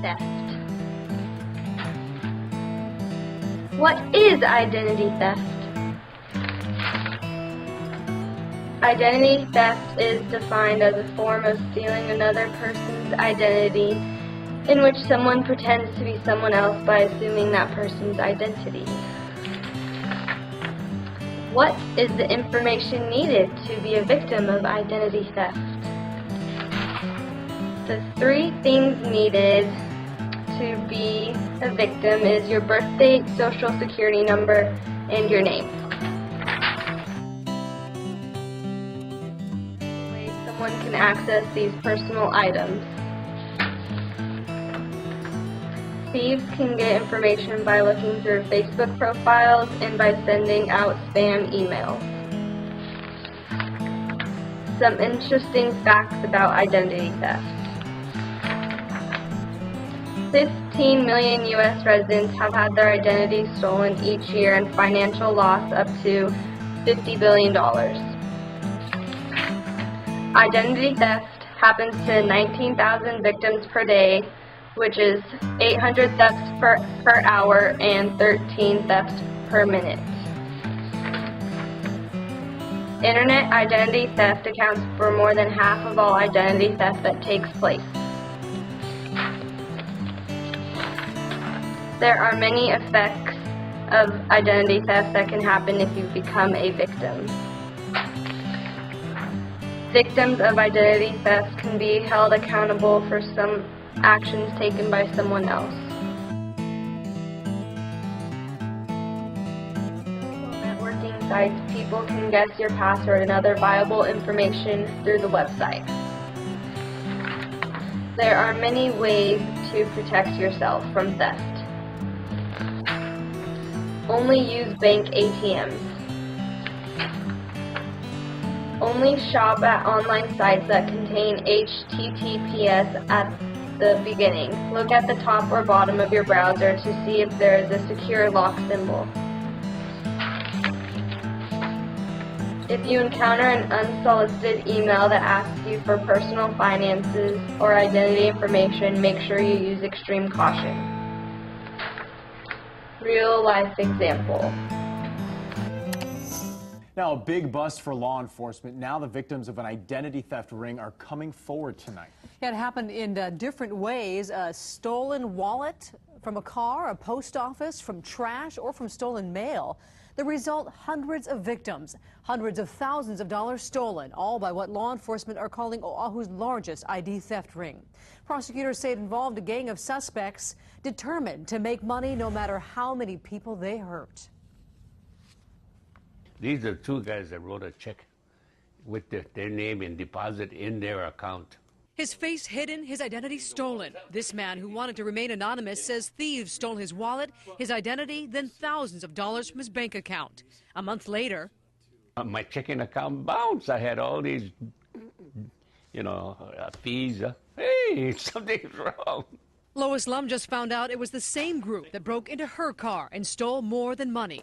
theft. What is identity theft? Identity theft is defined as a form of stealing another person's identity in which someone pretends to be someone else by assuming that person's identity. What is the information needed to be a victim of identity theft? The 3 things needed to be a victim is your birth date, social security number, and your name. Someone can access these personal items. Thieves can get information by looking through Facebook profiles and by sending out spam emails. Some interesting facts about identity theft. 15 million U.S. residents have had their identity stolen each year and financial loss up to $50 billion. Identity theft happens to 19,000 victims per day, which is 800 thefts per hour and 13 thefts per minute. Internet identity theft accounts for more than half of all identity theft that takes place. There are many effects of identity theft that can happen if you become a victim. Victims of identity theft can be held accountable for some actions taken by someone else. Networking sites, people can guess your password and other viable information through the website. There are many ways to protect yourself from theft. Only use bank ATMs. Only shop at online sites that contain HTTPS at the beginning. Look at the top or bottom of your browser to see if there is a secure lock symbol. If you encounter an unsolicited email that asks you for personal finances or identity information, make sure you use extreme caution. Real life example. Now, a big bust for law enforcement. Now the victims of an identity theft ring are coming forward tonight. Yeah, it happened in different ways. A stolen wallet from a car, a post office, from trash, or from stolen mail. The result, hundreds of victims, hundreds of thousands of dollars stolen, all by what law enforcement are calling Oahu's largest ID theft ring. Prosecutors say it involved a gang of suspects determined to make money no matter how many people they hurt. These are 2 guys that wrote a check with their name and deposit in their account. His face hidden, his identity stolen. This man, who wanted to remain anonymous, says thieves stole his wallet, his identity, then thousands of dollars from his bank account. A month later, my checking account bounced. I had all these, fees. Hey, something's wrong. Lois Lum just found out it was the same group that broke into her car and stole more than money.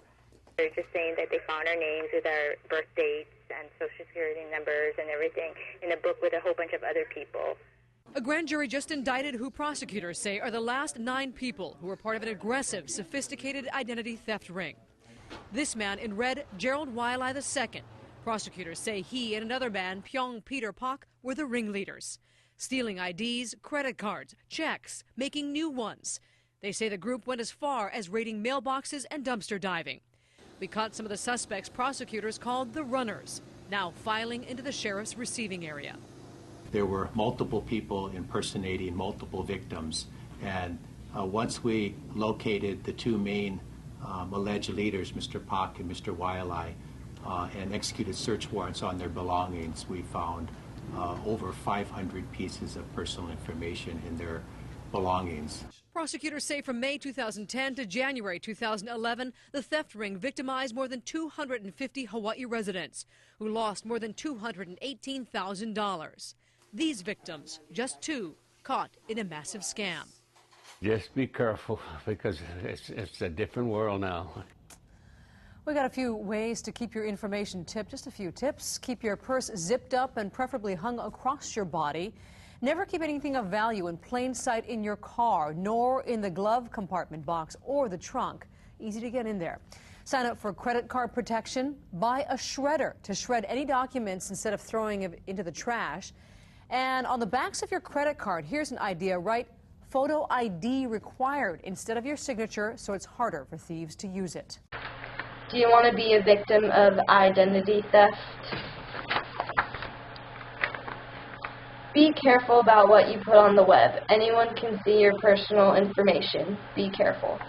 They're just saying that they found our names with our birth dates and social security numbers and everything in a book with a whole bunch of other people. A grand jury just indicted who prosecutors say are the last 9 people who were part of an aggressive, sophisticated identity theft ring. This man in red, Gerald Wiley II. Prosecutors say he and another man, Pyong Peter Pak, were the ringleaders, stealing IDs, credit cards, checks, making new ones. They say the group went as far as raiding mailboxes and dumpster diving. We caught some of the suspects prosecutors called the runners, now filing into the sheriff's receiving area. There were multiple people impersonating multiple victims, and once we located the 2 main alleged leaders, Mr. Pak and Mr. Wiley, and executed search warrants on their belongings, we found over 500 pieces of personal information in their belongings. Prosecutors say from May 2010 to January 2011, the theft ring victimized more than 250 Hawaii residents who lost more than $218,000. These victims, just 2, caught in a massive scam. Just be careful, because it's a different world now. We got a few ways to keep your information tipped. Just a few tips. Keep your purse zipped up and preferably hung across your body. Never keep anything of value in plain sight in your car, nor in the glove compartment box or the trunk. Easy to get in there. Sign up for credit card protection. Buy a shredder to shred any documents instead of throwing it into the trash. And on the backs of your credit card, here's an idea. Write photo ID required instead of your signature, so it's harder for thieves to use it. Do you want to be a victim of identity theft? Be careful about what you put on the web. Anyone can see your personal information. Be careful.